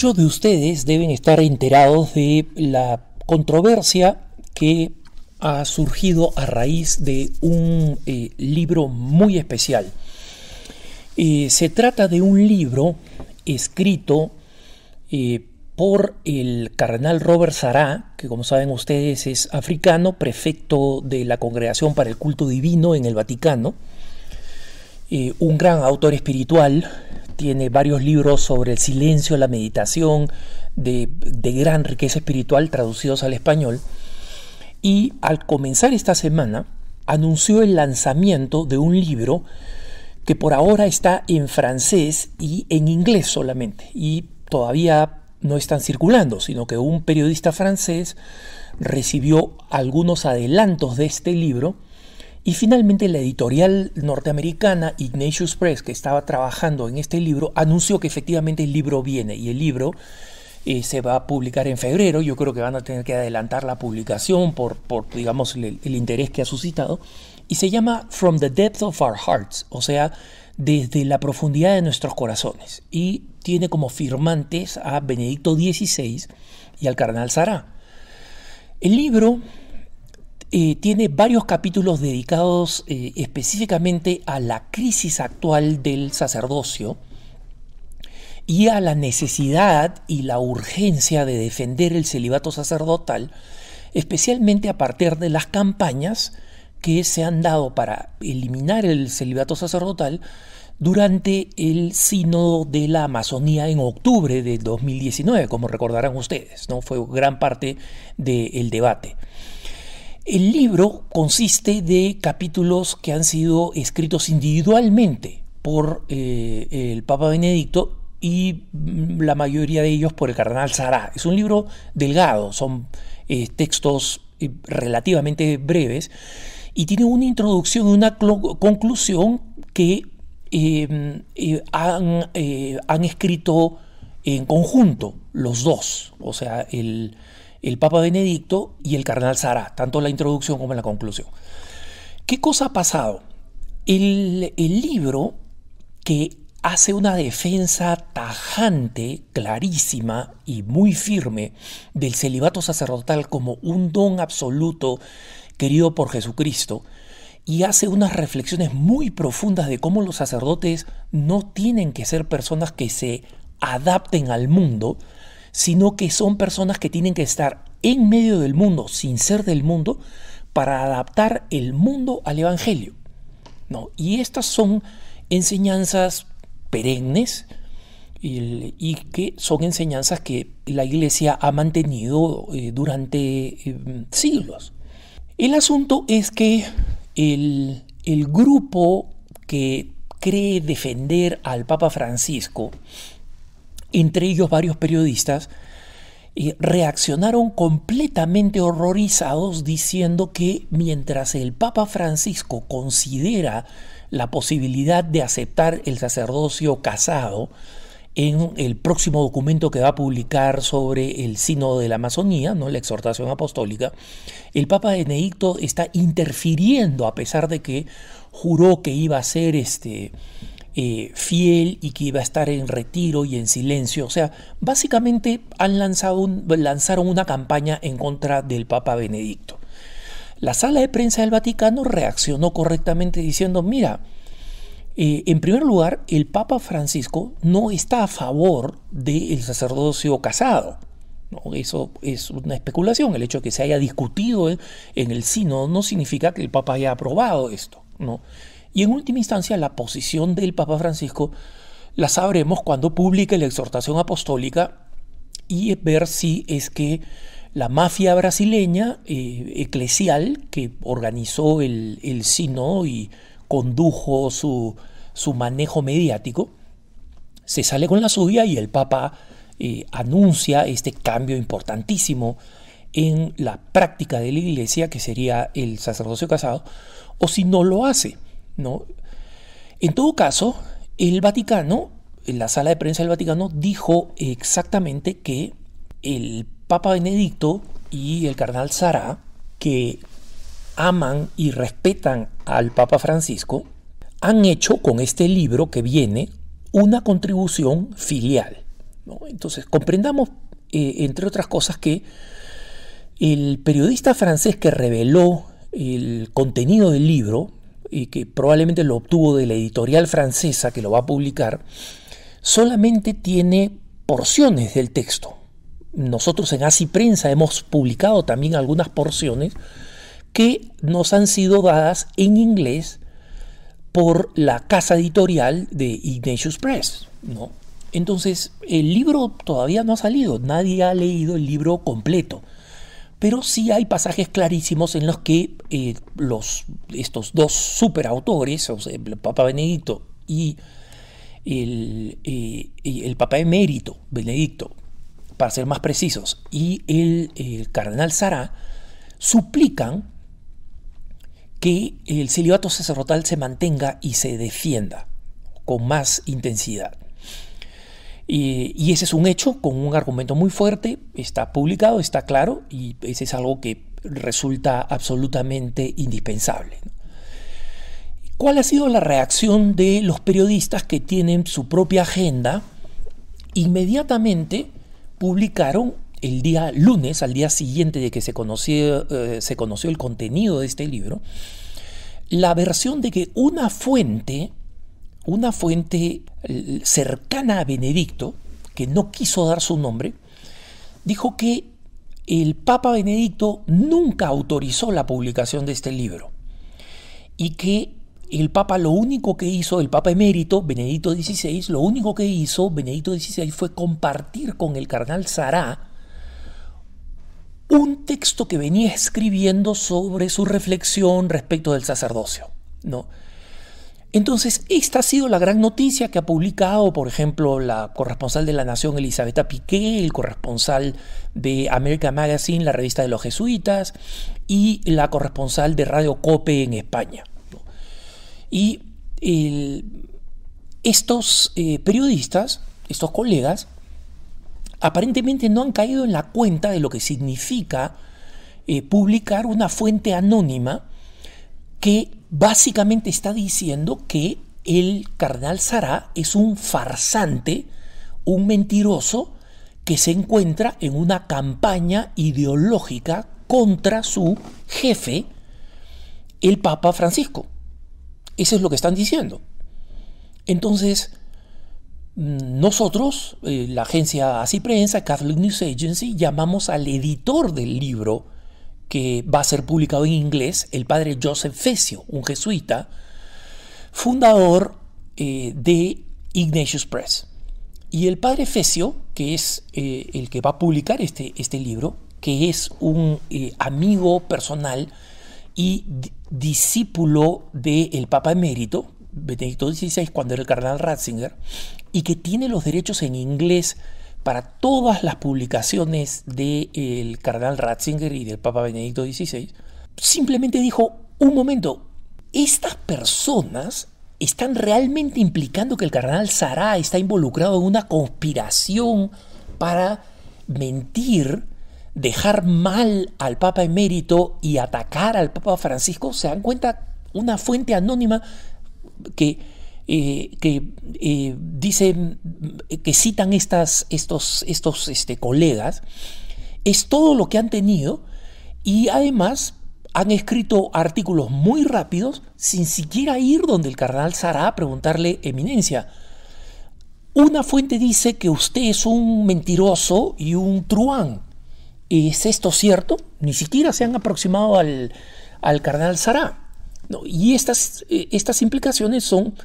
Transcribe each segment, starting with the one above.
Muchos de ustedes deben estar enterados de la controversia que ha surgido a raíz de un libro muy especial. Se trata de un libro escrito por el cardenal Robert Sarah, que como saben ustedes es africano, prefecto de la Congregación para el Culto Divino en el Vaticano, un gran autor espiritual. Tiene varios libros sobre el silencio, la meditación, de gran riqueza espiritual, traducidos al español. Y al comenzar esta semana, anunció el lanzamiento de un libro que por ahora está en francés y en inglés solamente. Y todavía no están circulando, sino que un periodista francés recibió algunos adelantos de este libro. Y finalmente la editorial norteamericana Ignatius Press, que estaba trabajando en este libro, anunció que efectivamente el libro viene. Y el libro se va a publicar en febrero. Yo creo que van a tener que adelantar la publicación por digamos, el interés que ha suscitado. Y se llama From the Depth of Our Hearts, o sea, desde la profundidad de nuestros corazones. Y tiene como firmantes a Benedicto XVI y al cardenal Sarah. El libro tiene varios capítulos dedicados específicamente a la crisis actual del sacerdocio y a la necesidad y la urgencia de defender el celibato sacerdotal, especialmente a partir de las campañas que se han dado para eliminar el celibato sacerdotal durante el sínodo de la Amazonía en octubre de 2019, como recordarán ustedes, ¿no? Fue gran parte del debate. El libro consiste de capítulos que han sido escritos individualmente por el Papa Benedicto y la mayoría de ellos por el cardenal Sarah. Es un libro delgado, son textos relativamente breves y tiene una introducción y una conclusión que han escrito en conjunto los dos, o sea, el Papa Benedicto y el cardenal Sarah, tanto la introducción como la conclusión. ¿Qué cosa ha pasado? El libro, que hace una defensa tajante, clarísima y muy firme del celibato sacerdotal como un don absoluto querido por Jesucristo, y hace unas reflexiones muy profundas de cómo los sacerdotes no tienen que ser personas que se adapten al mundo, sino que son personas que tienen que estar en medio del mundo, sin ser del mundo, para adaptar el mundo al Evangelio, ¿no? Y estas son enseñanzas perennes y que son enseñanzas que la Iglesia ha mantenido durante siglos. El asunto es que el grupo que cree defender al Papa Francisco, entre ellos varios periodistas, reaccionaron completamente horrorizados diciendo que mientras el Papa Francisco considera la posibilidad de aceptar el sacerdocio casado en el próximo documento que va a publicar sobre el sínodo de la Amazonía, ¿no?, la exhortación apostólica, el Papa Benedicto está interfiriendo, a pesar de que juró que iba a ser fiel y que iba a estar en retiro y en silencio. O sea, básicamente lanzaron una campaña en contra del Papa Benedicto. La sala de prensa del Vaticano reaccionó correctamente diciendo: mira, en primer lugar, el Papa Francisco no está a favor del sacerdocio casado, ¿no? Eso es una especulación. El hecho de que se haya discutido en el sínodo no significa que el Papa haya aprobado esto, ¿no? Y en última instancia, la posición del Papa Francisco la sabremos cuando publique la exhortación apostólica y ver si es que la mafia brasileña eclesial que organizó el sínodo y condujo su manejo mediático se sale con la suya y el Papa anuncia este cambio importantísimo en la práctica de la Iglesia, que sería el sacerdocio casado, o si no lo hace, ¿no? En todo caso, el Vaticano, en la sala de prensa del Vaticano, dijo exactamente que el Papa Benedicto y el cardenal Sarah, que aman y respetan al Papa Francisco, han hecho con este libro que viene una contribución filial. ¿no? Entonces, comprendamos, entre otras cosas, que el periodista francés que reveló el contenido del libro, y que probablemente lo obtuvo de la editorial francesa que lo va a publicar, solamente tiene porciones del texto. Nosotros en Así Prensa hemos publicado también algunas porciones que nos han sido dadas en inglés por la casa editorial de Ignatius Press, ¿no? Entonces, el libro todavía no ha salido, nadie ha leído el libro completo, pero sí hay pasajes clarísimos en los que estos dos superautores, o sea, el Papa Benedicto y el Papa Emérito, Benedicto, para ser más precisos, y el Cardenal Sará, suplican que el celibato sacerdotal se mantenga y se defienda con más intensidad. Y ese es un hecho con un argumento muy fuerte, está publicado, está claro, y ese es algo que resulta absolutamente indispensable. ¿Cuál ha sido la reacción de los periodistas que tienen su propia agenda? Inmediatamente publicaron el día lunes, al día siguiente de que se conoció el contenido de este libro, la versión de que una fuente cercana a Benedicto, que no quiso dar su nombre, dijo que el Papa Benedicto nunca autorizó la publicación de este libro y que el Papa lo único que hizo, el Papa Emérito, Benedicto XVI, lo único que hizo Benedicto XVI fue compartir con el Cardenal Sará un texto que venía escribiendo sobre su reflexión respecto del sacerdocio, ¿no? Entonces, esta ha sido la gran noticia que ha publicado, por ejemplo, la corresponsal de La Nación, Elisabetta Piqué, el corresponsal de American Magazine, la revista de los jesuitas, y la corresponsal de Radio Cope en España, ¿no? Y estos periodistas, estos colegas, aparentemente no han caído en la cuenta de lo que significa publicar una fuente anónima que básicamente está diciendo que el Cardenal Sará es un farsante, un mentiroso que se encuentra en una campaña ideológica contra su jefe, el Papa Francisco. Eso es lo que están diciendo. Entonces, nosotros, la agencia Así Prensa, Catholic News Agency, llamamos al editor del libro que va a ser publicado en inglés, el padre Joseph Fessio, un jesuita, fundador de Ignatius Press. Y el padre Fessio, que es el que va a publicar este libro, que es un amigo personal y discípulo del Papa Emérito, Benedicto XVI, cuando era el cardenal Ratzinger, y que tiene los derechos en inglés para todas las publicaciones del cardenal Ratzinger y del Papa Benedicto XVI, simplemente dijo, un momento, estas personas están realmente implicando que el cardenal Sará está involucrado en una conspiración para mentir, dejar mal al Papa Emérito y atacar al Papa Francisco. ¿Se dan cuenta? Una fuente anónima que dicen, que citan estos colegas, es todo lo que han tenido, y además han escrito artículos muy rápidos sin siquiera ir donde el cardenal Sará a preguntarle, eminencia, una fuente dice que usted es un mentiroso y un truán. ¿Es esto cierto? Ni siquiera se han aproximado al cardenal Sará. No, y estas implicaciones son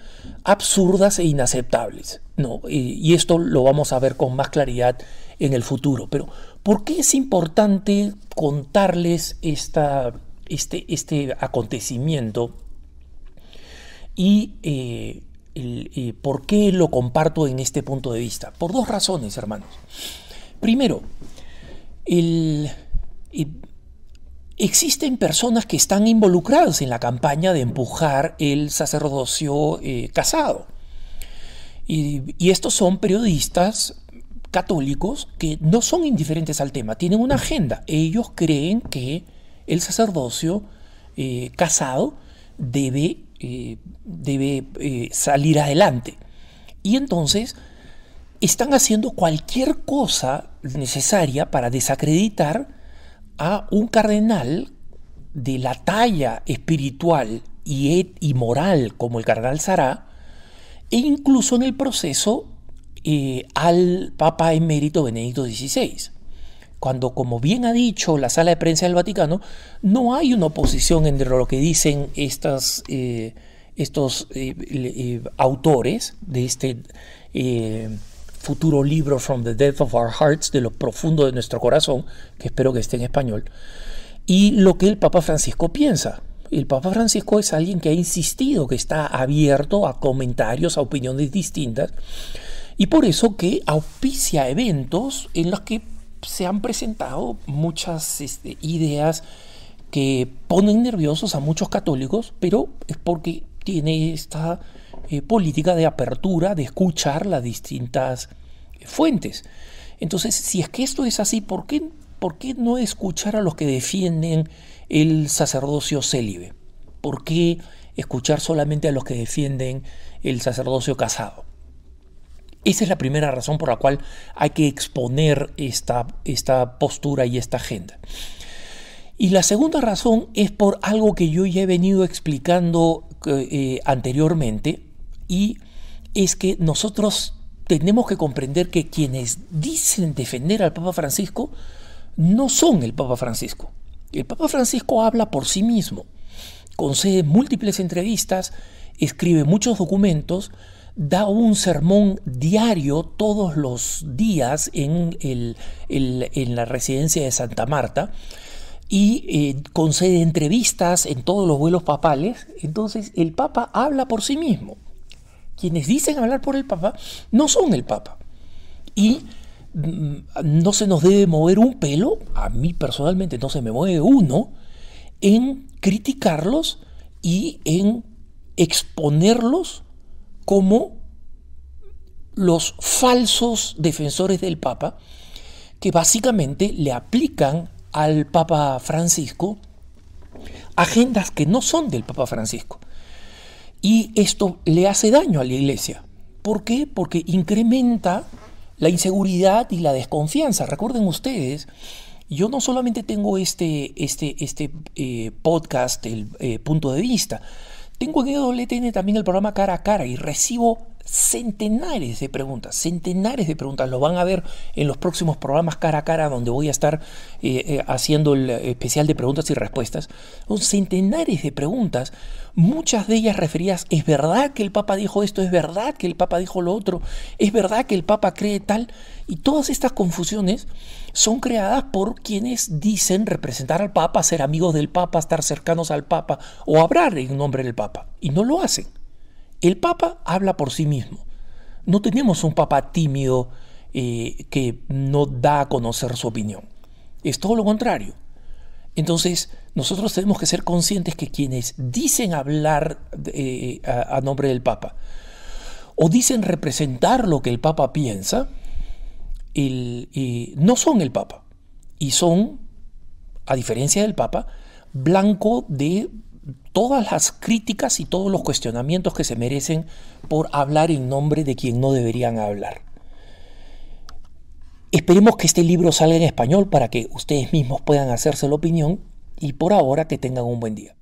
absurdas e inaceptables, ¿no? Y esto lo vamos a ver con más claridad en el futuro. Pero ¿por qué es importante contarles este acontecimiento? Y ¿por qué lo comparto en este punto de vista? Por dos razones, hermanos. Primero, existen personas que están involucradas en la campaña de empujar el sacerdocio casado. Y estos son periodistas católicos que no son indiferentes al tema, tienen una agenda. Ellos creen que el sacerdocio casado debe salir adelante. Y entonces están haciendo cualquier cosa necesaria para desacreditar a un cardenal de la talla espiritual y moral como el cardenal Sará, e incluso en el proceso al Papa emérito Benedicto XVI. Cuando, como bien ha dicho la sala de prensa del Vaticano, no hay una oposición entre lo que dicen estos autores de este futuro libro From the Depth of Our Hearts, de lo profundo de nuestro corazón, que espero que esté en español, y lo que el Papa Francisco piensa. El Papa Francisco es alguien que ha insistido, que está abierto a comentarios, a opiniones distintas, y por eso que auspicia eventos en los que se han presentado muchas ideas que ponen nerviosos a muchos católicos, pero es porque tiene esta política de apertura, de escuchar las distintas fuentes. Entonces, si es que esto es así, ¿por qué no escuchar a los que defienden el sacerdocio célibe? ¿Por qué escuchar solamente a los que defienden el sacerdocio casado? Esa es la primera razón por la cual hay que exponer esta postura y esta agenda. Y la segunda razón es por algo que yo ya he venido explicando anteriormente, y es que nosotros tenemos que comprender que quienes dicen defender al Papa Francisco no son el Papa Francisco. El Papa Francisco habla por sí mismo, concede múltiples entrevistas, escribe muchos documentos, da un sermón diario todos los días en la residencia de Santa Marta, y concede entrevistas en todos los vuelos papales. Entonces el Papa habla por sí mismo. Quienes dicen hablar por el Papa no son el Papa. Y no se nos debe mover un pelo, a mí personalmente no se me mueve uno, en criticarlos y en exponerlos como los falsos defensores del Papa, que básicamente le aplican al Papa Francisco agendas que no son del Papa Francisco. Y esto le hace daño a la Iglesia. ¿Por qué? Porque incrementa la inseguridad y la desconfianza. Recuerden ustedes, yo no solamente tengo este podcast, el punto de vista, tengo en EWTN también el programa Cara a Cara, y recibo centenares de preguntas, lo van a ver en los próximos programas Cara a Cara, donde voy a estar haciendo el especial de preguntas y respuestas. Son centenares de preguntas, muchas de ellas referidas: ¿es verdad que el Papa dijo esto? ¿Es verdad que el Papa dijo lo otro? ¿Es verdad que el Papa cree tal? Y todas estas confusiones son creadas por quienes dicen representar al Papa, ser amigos del Papa, estar cercanos al Papa o hablar en nombre del Papa, y no lo hacen. El Papa habla por sí mismo. No tenemos un Papa tímido que no da a conocer su opinión. Es todo lo contrario. Entonces, nosotros tenemos que ser conscientes que quienes dicen hablar a nombre del Papa o dicen representar lo que el Papa piensa, no son el Papa. Y son, a diferencia del Papa, blanco de todas las críticas y todos los cuestionamientos que se merecen por hablar en nombre de quien no deberían hablar. Esperemos que este libro salga en español para que ustedes mismos puedan hacerse la opinión, y por ahora que tengan un buen día.